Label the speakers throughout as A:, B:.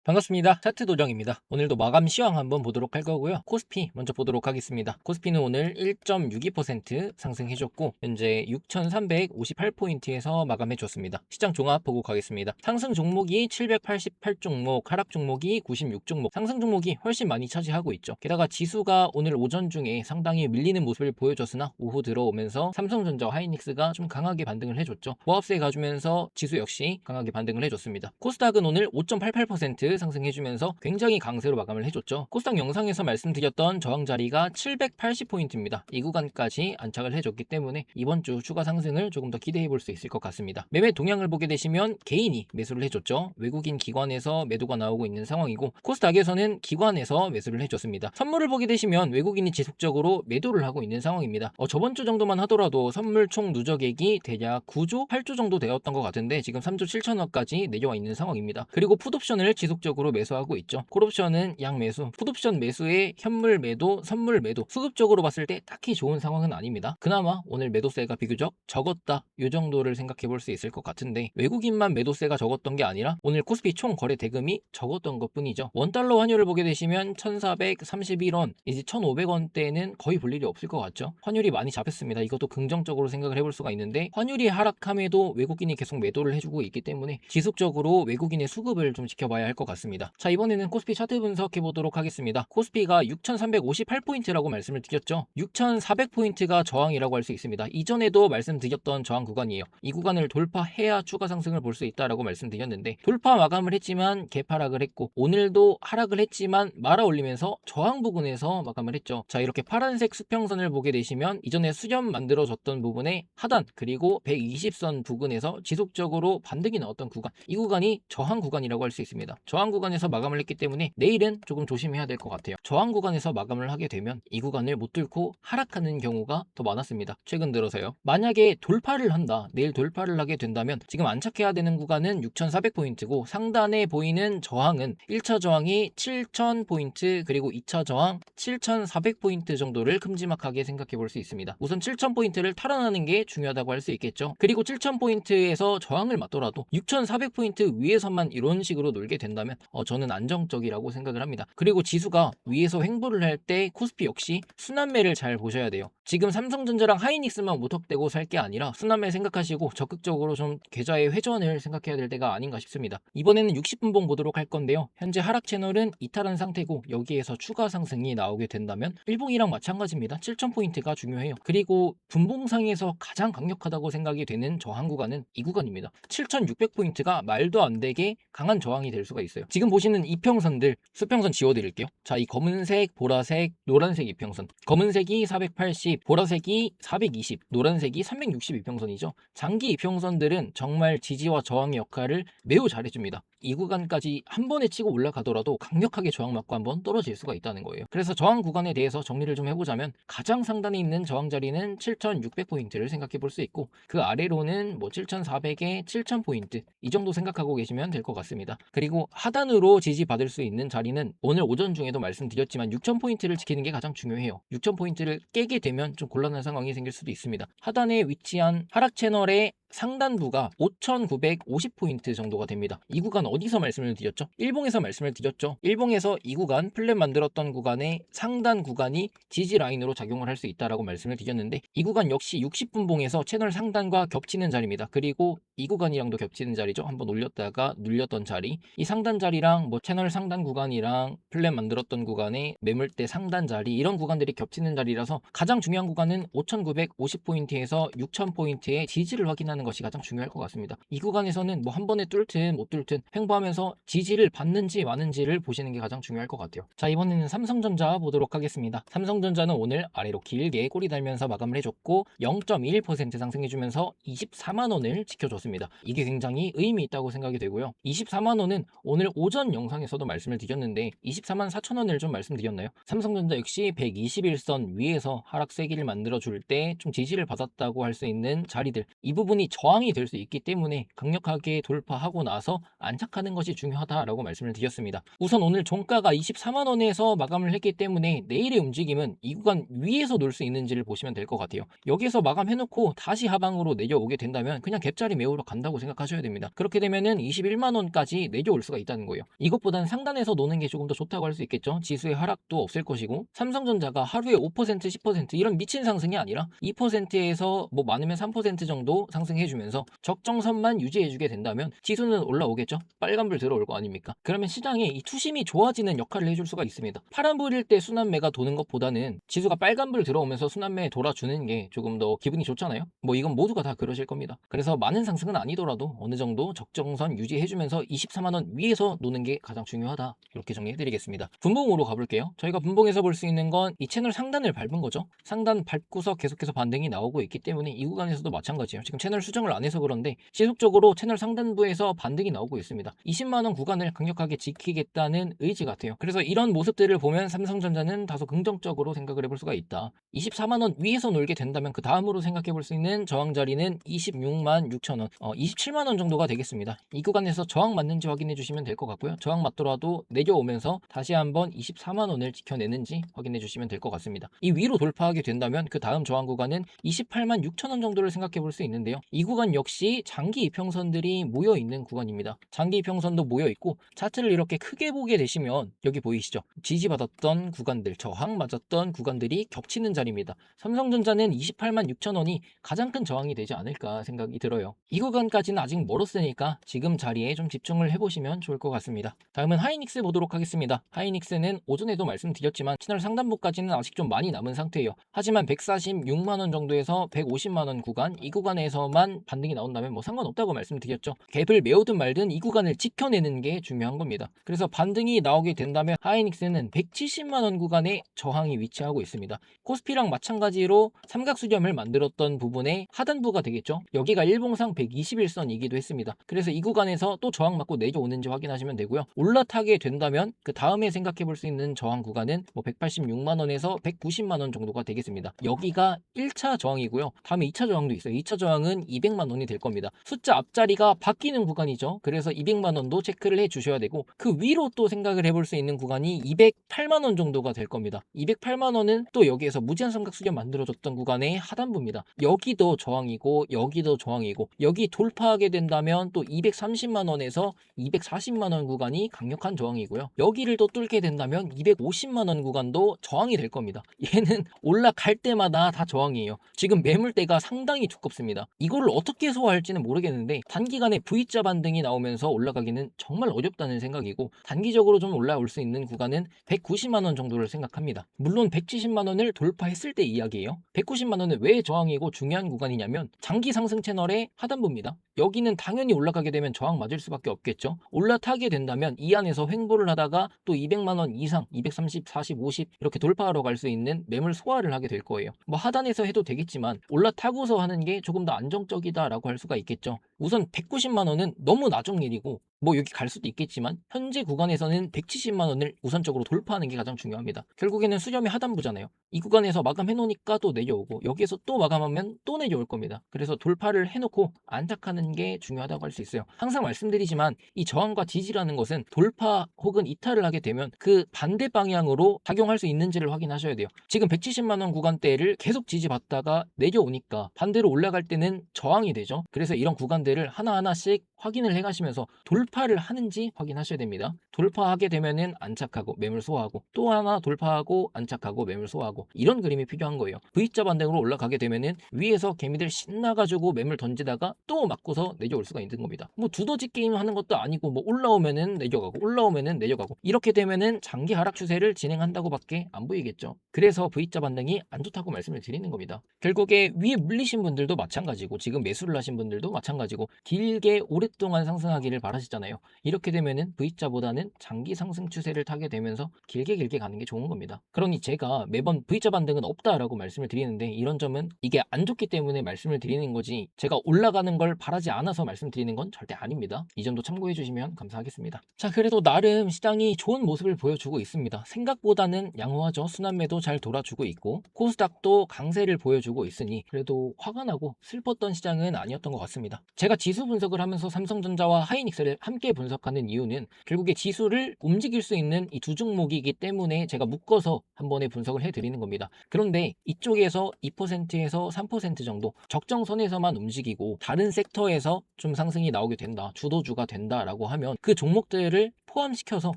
A: 반갑습니다. 차트 도정입니다. 오늘도 마감 시황 한번 보도록 할 거고요. 코스피 먼저 보도록 하겠습니다. 코스피는 오늘 1.62% 상승해줬고 현재 6,358포인트에서 마감해줬습니다. 시장 종합 보고 가겠습니다. 상승 종목이 788종목, 하락 종목이 96종목, 상승 종목이 훨씬 많이 차지하고 있죠. 게다가 지수가 오늘 오전 중에 상당히 밀리는 모습을 보여줬으나 오후 들어오면서 삼성전자, 하이닉스가 좀 강하게 반등을 해줬죠. 보합세 가주면서 지수 역시 강하게 반등을 해줬습니다. 코스닥은 오늘 5.88% 상승해주면서 굉장히 강세로 마감을 해줬죠. 코스닥 영상에서 말씀드렸던 저항 자리가 780포인트입니다. 이 구간까지 안착을 해줬기 때문에 이번 주 추가 상승을 조금 더 기대해 볼 수 있을 것 같습니다. 매매 동향을 보게 되시면 개인이 매수를 해줬죠. 외국인 기관에서 매도가 나오고 있는 상황이고 코스닥에서는 기관에서 매수를 해줬습니다. 선물을 보게 되시면 외국인이 지속적으로 매도를 하고 있는 상황입니다. 저번 주 정도만 하더라도 선물 총 누적액이 대략 9조, 8조 정도 되었던 것 같은데 지금 3조 7천억까지 내려와 있는 상황입니다. 그리고 풋옵션을 지속적으로 매수하고 있죠. 콜옵션은 양매수, 풋옵션 매수에 현물 매도, 선물 매도, 수급적으로 봤을 때 딱히 좋은 상황은 아닙니다. 그나마 오늘 매도세가 비교적 적었다 이 정도를 생각해 볼 수 있을 것 같은데 외국인만 매도세가 적었던 게 아니라 오늘 코스피 총 거래 대금이 적었던 것 뿐이죠. 원달러 환율을 보게 되시면 1431원, 이제 1500원대는 거의 볼 일이 없을 것 같죠. 환율이 많이 잡혔습니다. 이것도 긍정적으로 생각을 해볼 수가 있는데 환율이 하락함에도 외국인이 계속 매도를 해주고 있기 때문에 지속적으로 외국인의 수급을 좀 지켜봐야 할 것 같습니다. 자, 이번에는 코스피 차트 분석해 보도록 하겠습니다. 코스피가 6,358포인트라고 말씀을 드렸죠. 6,400포인트가 저항이라고 할 수 있습니다. 이전에도 말씀드렸던 저항 구간이에요. 이 구간을 돌파해야 추가 상승을 볼 수 있다라고 말씀드렸는데 돌파 마감을 했지만 개파락을 했고 오늘도 하락을 했지만 말아 올리면서 저항 부근에서 마감을 했죠. 자, 이렇게 파란색 수평선을 보게 되시면 이전에 수렴 만들어졌던 부분의 하단 그리고 120선 부근에서 지속적으로 반등이 나왔던 구간, 이 구간이 저항 구간이라고 할 수 있습니다. 저항 구간에서 마감을 했기 때문에 내일은 조금 조심해야 될 것 같아요. 저항 구간에서 마감을 하게 되면 이 구간을 못 뚫고 하락하는 경우가 더 많았습니다. 최근 들어서요. 만약에 돌파를 한다, 내일 돌파를 하게 된다면 지금 안착해야 되는 구간은 6,400포인트고 상단에 보이는 저항은 1차 저항이 7,000포인트 그리고 2차 저항 7,400포인트 정도를 큼지막하게 생각해 볼 수 있습니다. 우선 7,000포인트를 탈환하는 게 중요하다고 할 수 있겠죠. 그리고 7,000포인트에서 저항을 맞더라도 6,400포인트 위에서만 이런 식으로 놀게 된다면 저는 안정적이라고 생각을 합니다. 그리고 지수가 위에서 횡보를 할 때 코스피 역시 순환매를 잘 보셔야 돼요. 지금 삼성전자랑 하이닉스만 무턱대고 살 게 아니라 순환매 생각하시고 적극적으로 좀 계좌의 회전을 생각해야 될 때가 아닌가 싶습니다. 이번에는 60분봉 보도록 할 건데요. 현재 하락 채널은 이탈한 상태고 여기에서 추가 상승이 나오게 된다면 일봉이랑 마찬가지입니다. 7,000포인트가 중요해요. 그리고 분봉상에서 가장 강력하다고 생각이 되는 저항 구간은 이 구간입니다. 7,600포인트가 말도 안 되게 강한 저항이 될 수가 있어요. 지금 보시는 이평선들, 수평선 지워드릴게요. 자, 이 검은색, 보라색, 노란색 이평선. 검은색이 480, 보라색이 420, 노란색이 360 이평선이죠. 장기 이평선들은 정말 지지와 저항의 역할을 매우 잘해줍니다. 이 구간까지 한 번에 치고 올라가더라도 강력하게 저항맞고 한번 떨어질 수가 있다는 거예요. 그래서 저항 구간에 대해서 정리를 좀 해보자면 가장 상단에 있는 저항 자리는 7,600포인트를 생각해 볼 수 있고 그 아래로는 뭐 7,400에 7,000포인트 이 정도 생각하고 계시면 될 것 같습니다. 그리고 하단으로 지지받을 수 있는 자리는 오늘 오전 중에도 말씀드렸지만 6,000포인트를 지키는 게 가장 중요해요. 6,000포인트를 깨게 되면 좀 곤란한 상황이 생길 수도 있습니다. 하단에 위치한 하락 채널의 상단부가 5,950포인트 정도가 됩니다. 이 구간 어디서 말씀을 드렸죠? 일봉에서 말씀을 드렸죠. 일봉에서 이 구간 플랫 만들었던 구간의 상단 구간이 지지 라인으로 작용을 할 수 있다라고 말씀을 드렸는데 이 구간 역시 60분봉에서 채널 상단과 겹치는 자리입니다. 그리고 이 구간이랑도 겹치는 자리죠. 한번 올렸다가 눌렸던 자리, 이 상단 자리랑 뭐 채널 상단 구간이랑 플랫 만들었던 구간의 매물대 상단 자리 이런 구간들이 겹치는 자리라서 가장 중요한 구간은 5,950포인트에서 6,000포인트의 지지를 확인하는 것이 가장 중요할 것 같습니다. 이 구간에서는 뭐 한 번에 뚫든 못 뚫든 횡보하면서 지지를 받는지 마는지를 보시는 게 가장 중요할 것 같아요. 자, 이번에는 삼성전자 보도록 하겠습니다. 삼성전자는 오늘 아래로 길게 꼬리 달면서 마감을 해줬고 0.1% 상승해주면서 24만 원을 지켜줬습니다. 이게 굉장히 의미 있다고 생각이 되고요. 24만 원은 오늘 오전 영상에서도 말씀을 드렸는데 24만 4천 원을 좀 말씀드렸나요? 삼성전자 역시 121선 위에서 하락 세기를 만들어줄 때 좀 지지를 받았다고 할 수 있는 자리들, 이 부분이 구간이 저항이 될 수 있기 때문에 강력하게 돌파하고 나서 안착하는 것이 중요하다라고 말씀을 드렸습니다. 우선 오늘 종가가 24만 원에서 마감을 했기 때문에 내일의 움직임은 이 구간 위에서 놀 수 있는지를 보시면 될 것 같아요. 여기서 마감해놓고 다시 하방으로 내려오게 된다면 그냥 갭자리 매우러 간다고 생각하셔야 됩니다. 그렇게 되면은 21만 원까지 내려올 수가 있다는 거예요. 이것보다는 상단에서 노는 게 조금 더 좋다고 할 수 있겠죠. 지수의 하락도 없을 것이고, 삼성전자가 하루에 5% 10% 이런 미친 상승이 아니라 2%에서 뭐 많으면 3% 정도 상승해주면서 적정선만 유지해주게 된다면 지수는 올라오겠죠. 빨간불 들어올 거 아닙니까? 그러면 시장에 이 투심이 좋아지는 역할을 해줄 수가 있습니다. 파란불일 때 순환매가 도는 것보다는 지수가 빨간불 들어오면서 순환매 돌아주는 게 조금 더 기분이 좋잖아요. 뭐 이건 모두가 다 그러실 겁니다. 그래서 많은 상승은 아니더라도 어느 정도 적정선 유지해주면서 24만 원 위에서 노는 게 가장 중요하다. 이렇게 정리해드리겠습니다. 분봉으로 가볼게요. 저희가 분봉에서 볼 수 있는 건 이 채널 상단을 밟은 거죠. 상단 밟고서 계속해서 반등이 나오고 있기 때문에 이 구간에서도 마찬가지예요. 지금 채널 수정을 안 해서 그런데 지속적으로 채널 상단부에서 반등이 나오고 있습니다. 20만 원 구간을 강력하게 지키겠다는 의지 같아요. 그래서 이런 모습들을 보면 삼성전자는 다소 긍정적으로 생각을 해볼 수가 있다. 24만 원 위에서 놀게 된다면 그 다음으로 생각해 볼 수 있는 저항 자리는 26만 6천 원, 27만 원 정도가 되겠습니다. 이 구간에서 저항 맞는지 확인해 주시면 될 것 같고요. 저항 맞더라도 내려오면서 다시 한번 24만 원을 지켜내는지 확인해 주시면 될 것 같습니다. 이 위로 돌파하게 된다면 그 다음 저항 구간은 28만 6천 원 정도를 생각해 볼 수 있는데요. 이 구간 역시 장기 이평선들이 모여 있는 구간입니다. 장기 이평선도 모여 있고 차트를 이렇게 크게 보게 되시면 여기 보이시죠? 지지받았던 구간들, 저항 맞았던 구간들이 겹치는 자리입니다. 삼성전자는 28만 6천 원이 가장 큰 저항이 되지 않을까 생각이 들어요. 이 구간까지는 아직 멀었으니까 지금 자리에 좀 집중을 해보시면 좋을 것 같습니다. 다음은 하이닉스 보도록 하겠습니다. 하이닉스는 오전에도 말씀드렸지만 채널 상단부까지는 아직 좀 많이 남은 상태예요. 하지만 146만 원 정도에서 150만 원 구간, 이 구간에서만 반등이 나온다면 뭐 상관없다고 말씀드렸죠. 갭을 메우든 말든 이 구간을 지켜내는 게 중요한 겁니다. 그래서 반등이 나오게 된다면 하이닉스는 170만 원 구간에 저항이 위치하고 있습니다. 코스피랑 마찬가지로 삼각수렴을 만들었던 부분의 하단부가 되겠죠. 여기가 일봉상 121선이기도 했습니다. 그래서 이 구간에서 또 저항 맞고 내려오는지 확인하시면 되고요. 올라타게 된다면 그 다음에 생각해 볼 수 있는 저항 구간은 뭐 186만 원에서 190만 원 정도가 되겠습니다. 여기가 1차 저항이고요. 다음에 2차 저항도 있어요. 2차 저항은 200만 원이 될 겁니다. 숫자 앞자리가 바뀌는 구간이죠. 그래서 200만 원도 체크를 해 주셔야 되고, 그 위로 또 생각을 해볼 수 있는 구간이 208만 원 정도가 될 겁니다. 208만 원은 또 여기에서 무제한 삼각수렴 만들어줬던 구간의 하단부입니다. 여기도 저항이고 여기도 저항이고, 여기 돌파하게 된다면 또 230만 원에서 240만 원 구간이 강력한 저항이고요. 여기를 또 뚫게 된다면 250만 원 구간도 저항이 될 겁니다. 얘는 올라갈 때마다 다 저항이에요. 지금 매물대가 상당히 두껍습니다. 이거를 어떻게 소화할지는 모르겠는데 단기간에 V자 반등이 나오면서 올라가기는 정말 어렵다는 생각이고, 단기적으로 좀 올라올 수 있는 구간은 190만 원 정도를 생각합니다. 물론 170만 원을 돌파했을 때 이야기예요. 190만 원은 왜 저항이고 중요한 구간이냐면 장기 상승 채널의 하단부입니다. 여기는 당연히 올라가게 되면 저항 맞을 수밖에 없겠죠. 올라타게 된다면 이 안에서 횡보를 하다가 또 200만 원 이상, 230, 40, 50 이렇게 돌파하러 갈 수 있는 매물 소화를 하게 될 거예요. 뭐 하단에서 해도 되겠지만 올라타고서 하는 게 조금 더 안정적이다라고 할 수가 있겠죠. 우선 190만 원은 너무 나중 일이고, 뭐 여기 갈 수도 있겠지만 현재 구간에서는 170만 원을 우선적으로 돌파하는 게 가장 중요합니다. 결국에는 수렴의 하단부잖아요. 이 구간에서 마감해 놓으니까 또 내려오고, 여기에서 또 마감하면 또 내려올 겁니다. 그래서 돌파를 해놓고 안착하는 게 중요하다고 할 수 있어요. 항상 말씀드리지만 이 저항과 지지라는 것은 돌파 혹은 이탈을 하게 되면 그 반대 방향으로 작용할 수 있는지를 확인하셔야 돼요. 지금 170만 원 구간대를 계속 지지받다가 내려오니까 반대로 올라갈 때는 저항이 되죠. 그래서 이런 구간대를 하나하나씩 확인을 해가시면서 돌파를 하는지 확인하셔야 됩니다. 돌파하게 되면은 안착하고 매물 소화하고, 또 하나 돌파하고 안착하고 매물 소화하고, 이런 그림이 필요한 거예요. V자 반등으로 올라가게 되면은 위에서 개미들 신나가지고 매물 던지다가 또 맞고서 내려올 수가 있는 겁니다. 뭐 두더지 게임 하는 것도 아니고, 뭐 올라오면은 내려가고 올라오면은 내려가고, 이렇게 되면은 장기 하락 추세를 진행한다고밖에 안 보이겠죠. 그래서 V자 반등이 안 좋다고 말씀을 드리는 겁니다. 결국에 위에 물리신 분들도 마찬가지고 지금 매수를 하신 분들도 마찬가지고 바라시고 길게 오랫동안 상승하기를 바라시잖아요. 이렇게 되면은 V자보다는 장기 상승 추세를 타게 되면서 길게 가는 게 좋은 겁니다. 그러니 제가 매번 V자 반등은 없다라고 말씀을 드리는데 이런 점은 이게 안 좋기 때문에 말씀을 드리는 거지 제가 올라가는 걸 바라지 않아서 말씀드리는 건 절대 아닙니다. 이 점도 참고해 주시면 감사하겠습니다. 자, 그래도 나름 시장이 좋은 모습을 보여주고 있습니다. 생각보다는 양호하죠. 순환매도 잘 돌아주고 있고 코스닥도 강세를 보여주고 있으니 그래도 화가 나고 슬펐던 시장은 아니었던 것 같습니다. 제가 지수 분석을 하면서 삼성전자와 하이닉스를 함께 분석하는 이유는 결국에 지수를 움직일 수 있는 이 두 종목이기 때문에 제가 묶어서 한 번에 분석을 해드리는 겁니다. 그런데 이쪽에서 2%에서 3% 정도 적정선에서만 움직이고 다른 섹터에서 좀 상승이 나오게 된다, 주도주가 된다라고 하면 그 종목들을 포함시켜서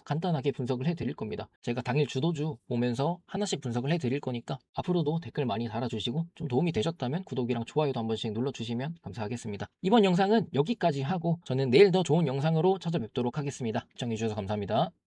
A: 간단하게 분석을 해드릴 겁니다. 제가 당일 주도주 보면서 하나씩 분석을 해드릴 거니까 앞으로도 댓글 많이 달아주시고 좀 도움이 되셨다면 구독이랑 좋아요도 한 번씩 눌러주시면 감사하겠습니다. 이번 영상은 여기까지 하고 저는 내일 더 좋은 영상으로 찾아뵙도록 하겠습니다. 시청해주셔서 감사합니다.